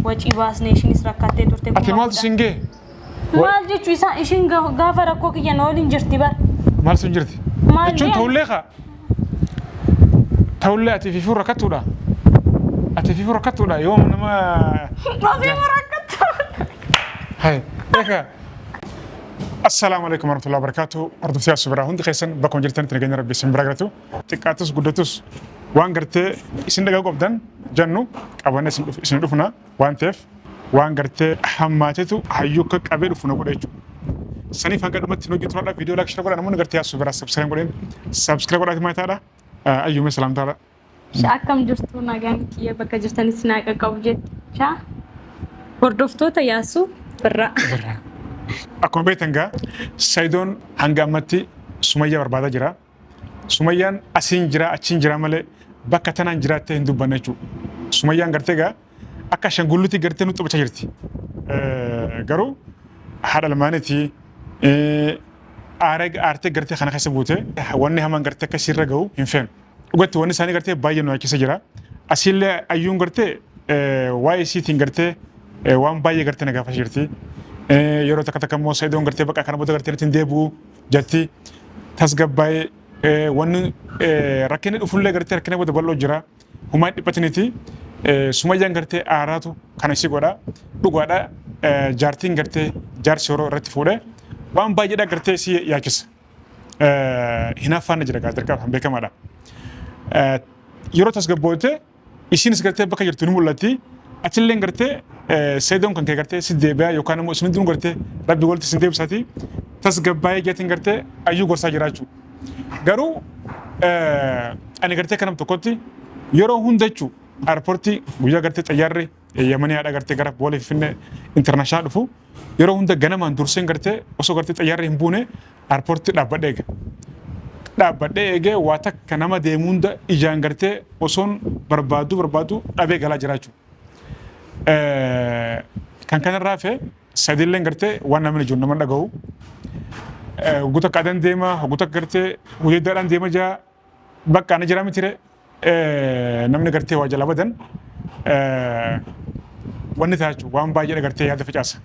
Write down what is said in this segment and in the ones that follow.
wajii baasneeshinis rakkattee turte ati maal singee maal jechuun isaa ishiin gaafa rakkoo kiyya nooliin jirti bar maal sun jirti jechuun ta'ullee ati fiifuu rakkattuudha ati fiifuu rakkattuudha yoom nama fiifuu rakkattuudha hay eka السلام عليكم ورحمة الله وبركاته. أرض فيها سبرا هند خيسن بكون جلتنا تنجين ربي سنبرغتو تكاتس قدتوس وان قرتي إسن دقاق أبدان جنو أبوانا إسن دفنا وان تيف وان قرتي حماتتو حيوك قبل دفنا قريجو سني فانقر أمت تنوجي ترى فيديو لاك شرق قرأنا من قرتي سبرا سبسكرايب قرين سبسكرايب قرأت ما تارا أيوم السلام تارا شاكم جرتو ناقان كيه بكا جرتاني سناقا قوجت شا وردفتو تياسو برا Akkuma beektangaa Saidoon hanga ammatti Sumayyaa barbaadaa jira. Sumayyaan asiin jira achiin jira malee bakka tanaan jiraattee hin dubbanne jechuudha. Sumayyaan gartee gaa akka shangulluutti gartee nutti taphachaa jirti. Garuu haadha lamaaniiti aartee gartee kana keessa buute wanni hamaan gartee akka sirra gahu hin feenu. Dhugatti wanni isaanii gartee baay'ee nu keessa jira. Asiillee ayyuun gartee waa'ee isiitiin gartee waan baay'ee gartee na gaafachaa jirti. yeroo takka takka immoo Saidoon gartee bakka kana booda gartee ittiin deebi'u jetti tasgabbaa'ee wanni rakkinni dhufullee gartee rakkinni booda bal'oo jira humaan dhiphatiniiti Sumayyaan gartee aaraatu kana isii godha dhugaadha jaartiin gartee jaarsi yeroo irratti fuudhee waan baay'eedha gartee isii yaachisa hinaaffaanna jira dirqama kan beekamaadha yeroo tasgabboote isiinis gartee bakka jirtu ni mul'atti achillee gartee Saidoon kan kee gartee si deebi'aa yookaan immoo isin hundinuu gartee rabbi walitti isin deebisaati tasgabbaa'ee jeetiin gartee ayyuu gorsaa jiraachuu. Garuu ani gartee kanam tokkotti yeroo hunda jechuu airpoortii guyyaa gartee xayyaarri Yamanii haadha gartee gara Boolee Finfinnee intarnaashinaal dhufu yeroo hunda ganamaan durseen gartee osoo gartee xayyaarri hin buune airpoortii dhaabbadhee eege. Dhaabbadhee eegee waa takka nama deemu hunda ijaan gartee osoon barbaadu dhabee galaa jiraachuu. Kan kanarraa fe Saidilleen gartee waan namni jiru nama dhagahu guutuu akka adan deema guutuu akka gartee hojjeeddaadhaan deema jaa bakka ana jira mitire namni gartee waa jala badan wanni taa'achu waan baay'ee gartee yaada facaasa.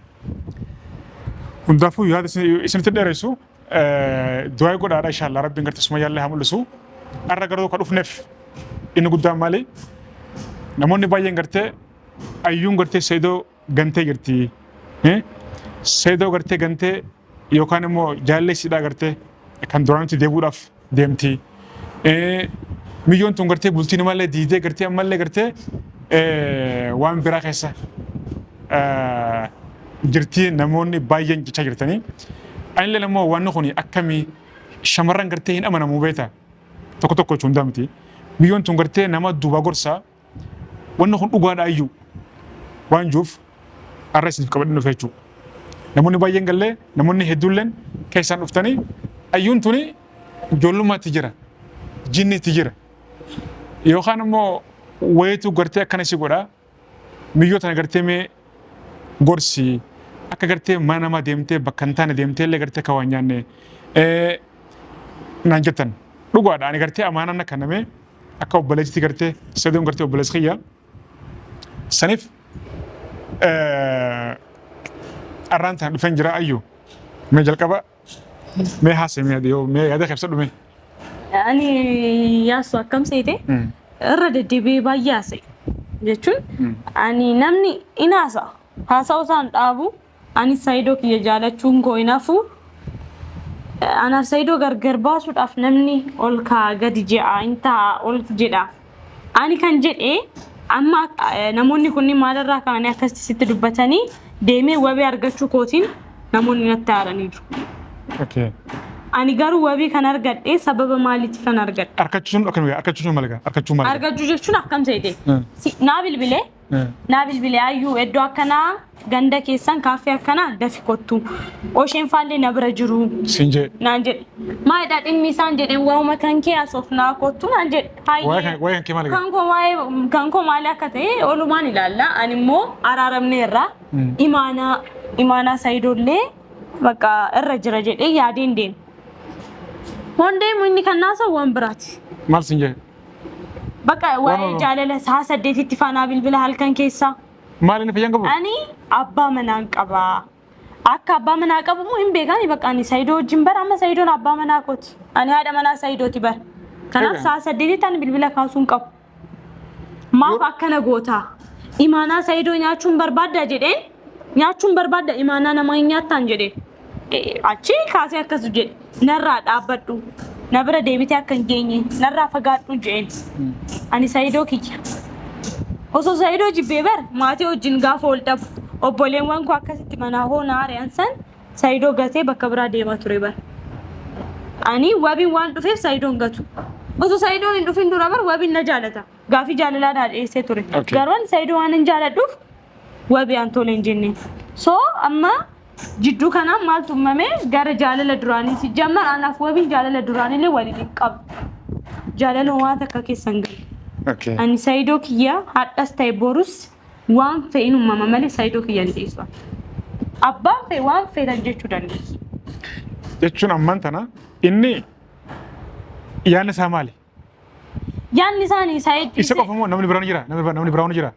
Hundaafuu yaada isinitti dheeressu du'aa godhaadha inshaallah rabbiin gartee Sumayyaallee haa mul'isu. Har'a garuu kan dhufneef inni guddaan maali? Namoonni baay'een gartee ayyuun gartee Saidoo gantee jirti. Saidoo gartee gantee yookaan immoo jaalleessidhaa gartee kan duraanitti deebuudhaaf deemti. Miyyoon tun gartee bultiin mallee diidee gartee ammallee gartee waan biraa keessa jirti namoonni baay'een jechaa jirtanii. Anillee immoo waan kun akkamii shamarran gartee hin amanamu beekta tokko tokko jechuun hundaa miti. Miyyoon tun gartee nama duuba gorsaa wanni kun dhugaadha ayyuu. Waan juuf har'a isiniif qabadhee dhufe jechuudha. Namoonni baay'een gallee namoonni hedduulleen keessaan dhuftanii ayyuun tuni ijoollummaatti jira jinniitti jira yookaan immoo wayitu gartee akkana si godha miyyoo tana gartee mee gorsi akka gartee mana namaa deemtee bakka hin taane deemtee illee gartee kan waan nyaanne naan jettan dhugaadha ani gartee amaanaan akka namee akka obboleessitti gartee Saidoon gartee obboleessi kiyya saniif arraan tan dhufeen jira ayyuu mee jalqaba mee haasee mee yaada keessa dhume. Ani yaasu akkam seete irra deddeebi'ee baay'ee haasa'e jechuun ani namni in haasa'u isaan dhaabu ani Saidoo kiyya jaalachuun koo hinaafu anaaf Saidoo gargar baasuudhaaf namni ol kaa gadi je'a intaa ol jedha ani kan jedhee amma namoonni kunniin maalirraa kaanii akkasitti sitti dubbatanii deemee wabii argachuu kootiin namoonni natti aaraniiru. Ani garuu wabii kan argadhee sababa maaliitiif kan argadhe? Argachuun malaga argachuu malaga. Argachuu jechuun akkam ta'e? Naa bilbilee ayyuu iddoo akkanaa ganda keessan kaaffee akkanaa dafi kottu. Osheen faallee na bira jiru. Sinjee. Naan jedhe. Maalidhaa dhimmi isaan jedheen waa'uma kan kee asoof naa kottu naan jedhe. Waa'ee kan kee maali? Kan koo maali akka ta'e olumaan ilaalla. Ani immoo araaramne irraa imaanaa Saidoollee bakka irra jira jedhee yaadeen deema. Hondeemu inni kan naasa waan biraati. Maal sinjee? Bakka waa'ee jaalala sa'a 8tti faanaa bilbila halkan keessa. Maal inni fayyaan qabu? Ani abbaa manaa qaba. Akka abbaa manaa qabu moo hin beekani bakka ani Saayidoo wajjin bara amma Saayidoon abbaa manaa kooti. Ani haadha manaa Saayidooti bara. Kanaaf sa'a 8 tan bilbila kaasuun qabu. Maaf akkana goota? Imaanaa Saayidoo nyaachuun barbaadda jedheen nyaachuun barbaadda imaanaa nama hin nyaattaan jedheen. Achi kaasee akkas jedhe narraa dhaabbadhu. Na bira deebitee akka hin geenye narraa fagaadhu jedheen. Ani Saayidoo kiyya. Osoo Saayidoo jibbee bara maatii wajjin gaafa ol dhabu. Obboleewwan koo akkasitti manaa hoonaa ari'an san Saayidoo gatee bakka biraa deemaa ture bara. Ani wabiin waan dhufeef Saayidoon gatu. Osoo Saayidoon hin dhufin dura bara wabiin na jaalata. Gaafii jaalalaan dhiyeessee ture. Garuu Saayidoo waan hin jaaladhuuf wabii aan tole hin jenne. So amma jidduu kanaan maaltu uumame gara jaalala duraanii si jamma anaaf wabiin jaalala duraaniillee waliin qabu. Jaalala waan akka keessan galu. Ani Saayidoo kiyya hadhas ta'e borus waan fe'in uumama malee Saayidoo kiyya hin dhiisu. Abbaan fe'e waan fe'an jechuu dandeessu. Jechuun ammaan tana inni yaadni isaa maali? Yaadni isaanii Saayidoo. Isa qofa moo namni biraan jira? Namni biraan jira?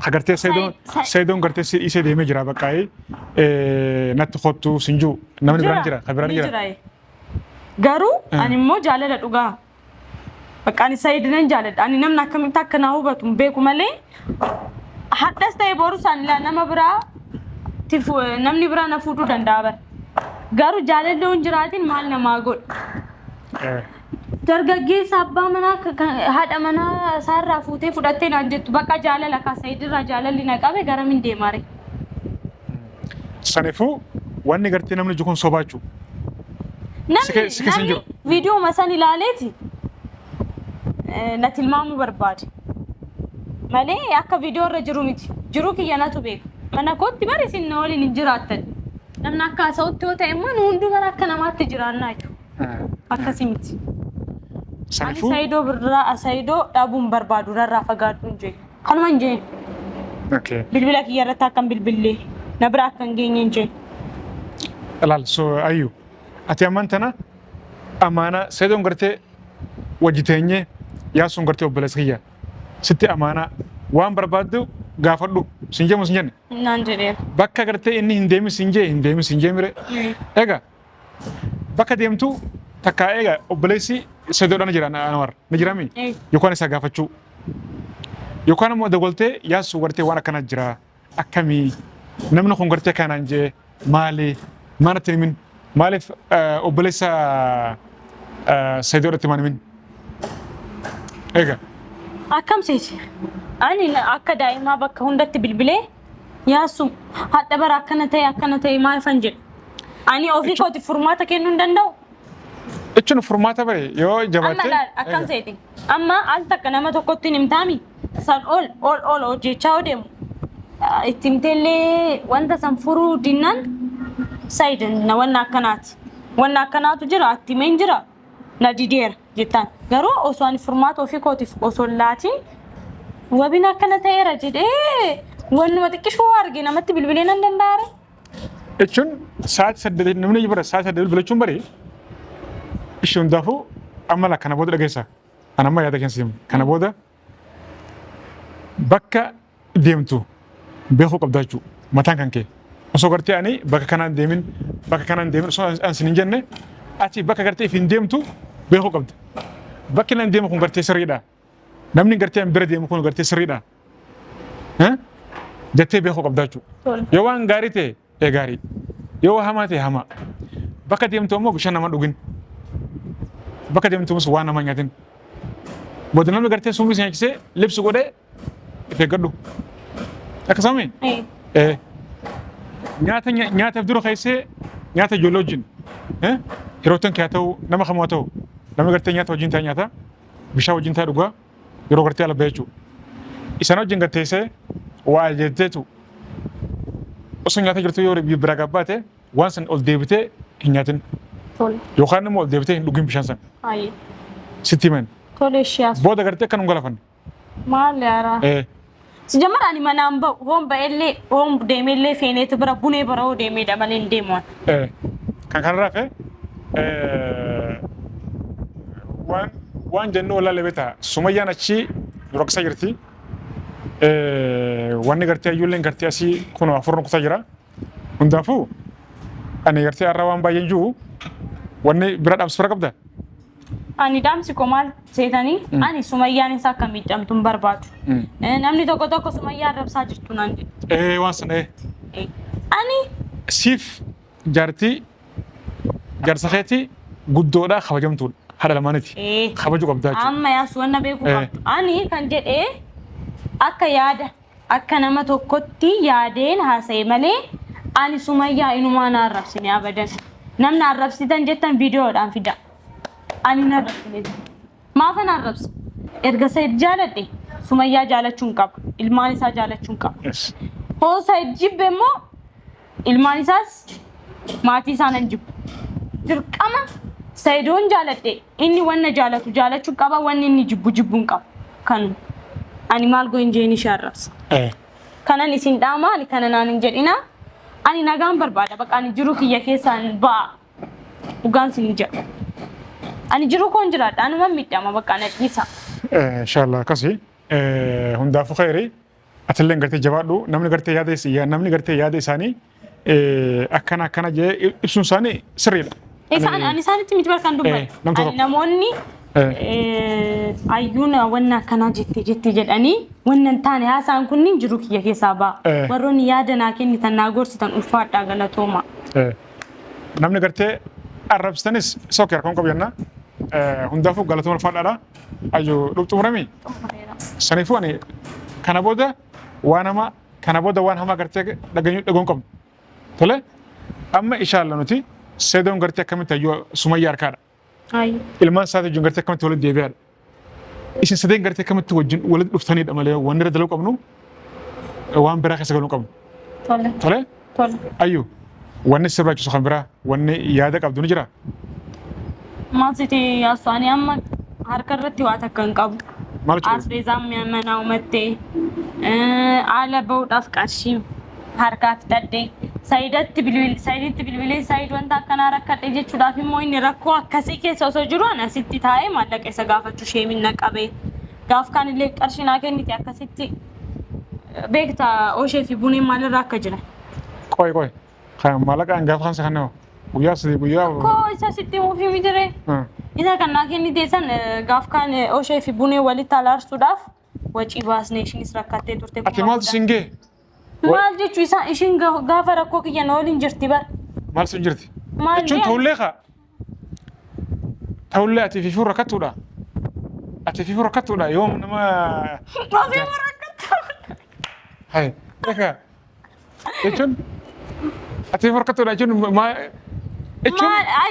Agartee Saayidoon gartee isee deemee jira baqqaa'ee natti kottu sinjuu namni biraan jira? Kan biraan jira? Garuu ani immoo jaalala dhugaa. Bakka ani Saayidoon jaaladha. Ani namni akkamitti akka na hubatu beeku malee hadhas ta'e borus ani nama biraa namni biraa na fuudhuu danda'a bara. Garuu jaalalloon jiraatiin maal namaa godhu? Dargaggeessa abbaa manaa haadha manaa isaarraa fuutee fudhattee naan jettu bakka jaalala akka Saayidirraa jaalalli na qabe gara min deemaare. Saniifuu wanni gartee namni jikuun sobaachuu. Namni viidiyoo masan ilaaleeti na tilmaamuu barbaade. Malee akka viidiyoo irra jiru miti. Jiruu kiyya natu beeku. Mana kootti bari isin na waliin hin jiraattan. Namni akka haasa'utti yoo ta'e immoo nu hundumaa akka namaatti jiraannaa jechuudha. Akkasii miti. Ani Saayidoo birraa Saayidoo dhaabuun barbaadu narraa fagaadhu hin jenne. Kanuma hin jenne. Bilbila kiyya irratti akkan bilbillee na bira akka hin geenye hin jenne. Ilaal so ayyu ati ammaan tana amaana Saayidoon gartee wajji teenyee yaasuun gartee obboleessa kiyya sitti amaana waan barbaaddu gaafadhu sin jemu sin jenne. Naan jedhee. Bakka gartee inni hin deemi sin jee mire. Egaa bakka deemtu takkaa egaa obboleessi Saayidoodhaan jira Anwar ni jirami yookaan isa gaafachuu yookaan immoo dagoltee yaasuu gartee waan akkana jira akkamii namni kun gartee kanaan jee maali maana tirimin maaliif obboleessa Saayidoodhaatti maanimin egaa. Akkam seeti ani akka daa'imaa bakka hundatti bilbilee yaasuu hadha bara akkana ta'e maal fan jedhu ani ofii kooti furmaata kennuu hin danda'u. Jechuun furmaata bare yoo jabaatte. Amma akkam seeti amma al takka nama tokkotti hin himtaami san ol hojjechaa deemu itti himteellee wanta san furuu dinnaan Saayidin na wanna akkanaatu jira atti meen jira na dideera jettaan garuu osoo ani furmaata ofii kootiif osoo laatiin wabiin akkana ta'eera jedhee wannuma xiqqishuu arge namatti bilbilee nan danda'are. Jechuun sa'aatii 8 namni jibara sa'aatii 8 bilbilachuun bare ishee hundaafuu amma la kana booda dhageessa ana amma yaada keessa kana booda bakka deemtu beekuu qabda jechuudha mataan kan kee osoo gartee ani bakka kanaan deemin osoo ansin hin jenne ati bakka gartee ifin deemtu beekuu qabda bakki nan deemu kun gartee sirriidha namni gartee an bira deemu kun gartee sirriidha jettee beekuu qabda jechuudha yoo waan gaarii ta'e gaarii yoo hamaa ta'e hamaa bakka deemtu ammoo bishaan nama dhugin bakka deemtumus waan nama nyaatin booda namni gartee summii nyaachisee libsu godhee if eeggadhu akkasuma nyaataaf dura keessee nyaata ijoollee wajjin yerootan kee haa ta'u nama kamuu haa ta'u namni gartee nyaata wajjin ta'e nyaata bishaan wajjin ta'e dhugaa yeroo gartee ala bahee jechuudha. Isaan wajjin garteessee waa jetteetu osoo nyaata jirtu yoo bira gabbaate waan san ol deebitee hin nyaatin yookaan immoo ol deebitee hin dhugin bishaan san. Sitti himan. Booda gartee akkanum galafanne. Maal yaaraa? Sejamar ani manaan ba'u hoon ba'ellee hoon deemellee feeneetu bira bunee bara hoo deemeedha malee hin deemu. Kan kanarraa fe waan jennu walaa lebeeta Sumayyaan achi duraqsa jirti wanni gartee ijoolleen gartee asii kun afur kutaa jira. Hundaafuu ani gartee har'a waan baay'een jiru wanni bira dhaabsifara qabda. Ani dhaamsi koo maal seetanii ani Sumayyaan isaa akka miidhamtu hin barbaadu. Namni tokko tokko Sumayyaa arrabsaa jirtu naan jedhu. Waan sana Ani siif jaartii jaarsa keetii guddoodhaa kabajamtuudha. Haadha lamaaniiti. Kabajuu qabdaa jechuudha. Amma yaasu wanna beekuu qabdu. Ani kan jedhee akka yaada akka nama tokkotti yaadeen haasa'e malee ani Sumayyaa inumaan arrabsine abadan. Namni arrabsitan jettan viidiyoodhaan fida. Ani narrabsine. Maafan arrabsa? Erga Said jaaladhe Sumayyaa jaalachuun qaba. Ilmaan isaa jaalachuun qaba. Hoo Said jibbe immoo ilmaan isaas maatii isaan jibbu. Dirqama Saidoon jaaladhe inni wanna jaalatu jaalachuun qaba wanni inni jibbu jibbuun qaba. Kan ani maal goon jeeni sharrabsa. Kanan isin dhaamaali kana naan hin jedhina. Ani nagaan barbaada baqa ani jiru kiyya keessaan ba'a. Dhugaan sin jedhu. Ani jiru koon jiraadha anuma miidhama baqa na dhiisa. Inshallah akkasii hundaafuu khayrii atillee gartee jabaadhu namni gartee yaada isaanii akkana jee ibsuun isaanii sirriidha. Ani isaanitti miti barkaan dubbatu. Namoonni ayyuun wanna akkanaa jettee jedhanii wanna hin taane haasaan kunniin jiru kiyya keessaa ba'a. Warroonni yaada naa kennitan naa gorsitan ulfaadhaa galatooma. Namni gartee arrabsitanis sookee harkaan qabu jenna. Hundaafuu galatooma ulfaadhaadha. Ayyuu dhuftu murami. Saniifuu ani kana booda waan hamaa gartee dhagahuun qabnu. Tole amma inshallah nuti Saidoon gartee akkamitti ayyuu Sumayyaa harkaadha. Ilmaan isaati wajjin gartee akkamitti walitti deebi'aadha. Isin sadeen gartee akkamitti wajjin walitti dhuftanidha malee wanni irra daluu qabnu waan biraa keessa galuu qabnu. Tole? Ayyuu wanni si barbaachisu kan biraa wanni yaada qabdu ni jira. Maal sitti yaasu ani amma harka irratti waa takka hin qabu. Asbeezaan manaa umattee haala bahuudhaaf qarshii harkaa fidadhee Saiditti bilbilee Said wanta akkanaa rakkadhe jechuudhaaf immoo inni rakkoo akkasii keessa osoo jiru ani asitti taa'ee maallaqa isa gaafachuu sheemina qabee gaaf kaan illee qarshii naa kennite akkasitti beektaa Oshee fi Buneen maalirraa akka jiran. Qoy maallaqaan gaafa kansa kannoo guyyaa sadii guyyaa. Koo isa sitti muufii mitiree. Isa kan naa kennite san gaaf kaan Oshee fi Buneen walitti alaarsuudhaaf wacii baasnee ishiinis rakkattee turte. Ati maaltu singee? Maal jechuun ishiin gaafa rakkoo kiyya na waliin jirti bara. Maal sun jirti? Jechuun ta'ullee ati fi fuula rakkattuudha. Ati fi fuula rakkattuudha yoom nama. Ofii rakkattuudha. Hai, beekaa. Jechuun ati fi rakkattuudha jechuun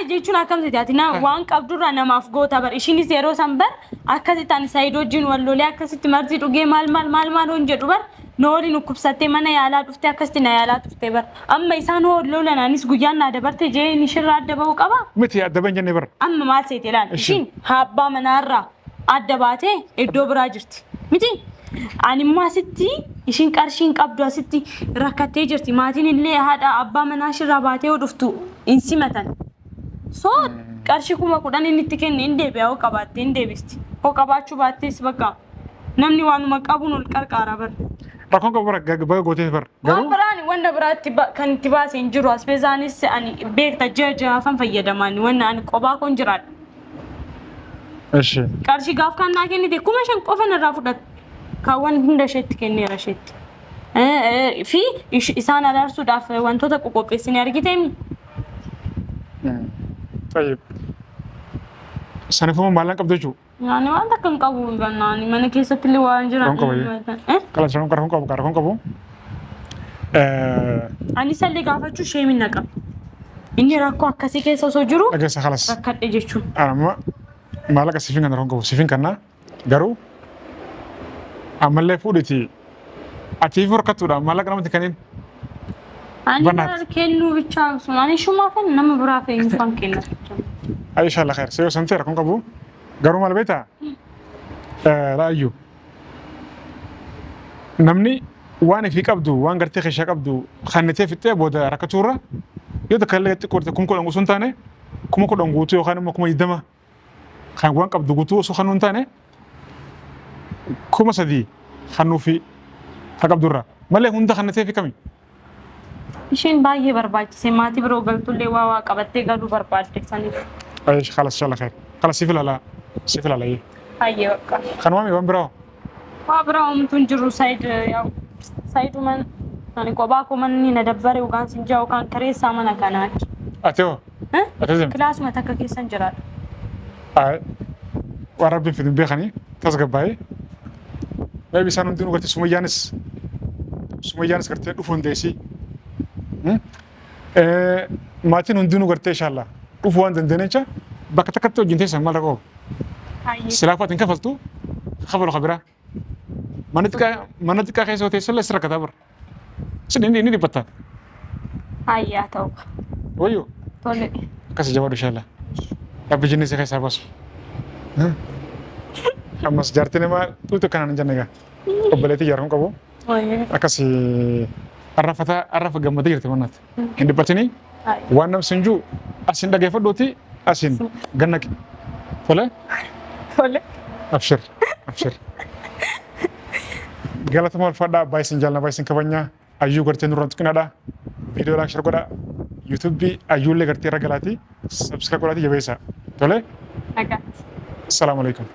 jechuun akkamiti ati waan qabdurraa namaaf goota bara ishiinis yeroo san bara akkasitti ani Said wajjin wallolee akkasitti marzii dhugee maal hoon jedhu bara. Nooli nukkubsattee mana yaalaa dhuftee akkasitti na yaalaa dhuftee bara. Amma isaan lolan anis guyyaan na dabarte jee nishirraa adda bahuu qaba. Miti adda ban jennee bara. Amma maal seete ilaali. Ishiin abbaa manaarraa adda baatee iddoo biraa jirti. Miti ani immoo asitti ishiin qarshiin qabdu asitti rakkattee jirti. Maatiin illee haadha abbaa manaa ishirraa baatee yoo dhuftu hin simatan. So qarshii 10,000 inni itti kenne hin deebi'a hoo qabaattee hin deebisti. Hoo qabaachuu baattees bakka namni waanuma qabuun ol qarqaara bara. Rakkoon qabu bara gootee bara. Waan biraan wanta biraatti kan itti baasee hin jiru asbeezaanis ani beekta jaafan fayyadaman wanna ani qophaa koon jiraadha. Qarshii gaaf kan naa kennite 5,000 qofa narraa fudhatu. Kaawwan hunda isheetti kenneera isheetti. Fi isaan alaarsuudhaaf wantoota qopheessine argiteemi. Saniifuma maallaan qabdu jechuudha. Ani waan takka hin qabu gannaan mana keessatti illee waan jiran. Qarqara qabu. Ani sallee gaafachuu sheemina qaba. Inni rakkoo akkasii keessa osoo jiru dhageessa halas. rakkadhe jechuun. Amma maallaqa siifin kan rakkoon qabu siifin kannaa garuu ammallee fuudhiti atiif rakkattuudha maallaqa namatti kennin. Ani kennuu bichaa sun ani shumaafan nama biraa fe'in kan kenna. Aisha Allah khair seyo santee rakkoon qabu. Garuu maal beektaa? Raayyuu. Namni waan ifii qabdu waan gartee keeshaa qabdu kannitee fixxee booda rakkatuurra yoo takka illee xiqqoo kun kudhan osoo hin taane 10,000 guutuu yookaan immoo 20,000 kan waan qabdu guutuu osoo kan hin taane 3,000 kan nuufi Haqab durra. Malee hunda kana ta'e fi kami. Ishiin baay'ee barbaachise maatii biroo galtullee waa qabattee galuu barbaadde saniif. Ayyash khalas inshallah khair. Khalas sifil ala yi. Hayyee bakka. Kanuma mi wan biroo. Waa biraa homtuu hin jiru saayiduman ani kophaa koo manni na dabbare yookaan sinjaa yookaan kareessaa mana kanaati. Ateo. Atezem. Kilaasuma takka keessan jiraadha. Ay. Waan rabbiin fidin beekanii tasgabbaa'ee. Maybe isaan hundinuu gartee Sumayyaanis gartee dhufuun deesii. Maatiin hundinuu gartee inshallah dhufuu waan dandeenyecha bakka takkatti wajjin teessan maal rakoo. Silaafatiin kafaltu kafalu kabiraa. Mana xiqqaa keessa teessan lees rakkataa bira. Sin inni dhibbatta. Hayyaa ta'u. Wayyo. Tole. Akkas jabaadhu inshallah. Rabbi jinnii si keessaa baasu. Ammas jaartii namaa tuutu kanaan hin jenne egaa. Obboleettii jaarkan qabu. Akkas arrafa gammadee jirti mannaatti. Hin dhiphatini waan namsi hin jiru asin dhageeffadhuuti asin gannaqi. Tole? Tole. Abshir. Galatuma ulfaadhaa baay'isin jaalna baay'isin kabanya ayyuu gartee nurraan tuqinaadha. Viidiyoo laakshar godha. YouTube ayyuullee gartee irra galaati. Subscribe godhaati jabeessa. Tole? Nagaa. Assalamu alaikum.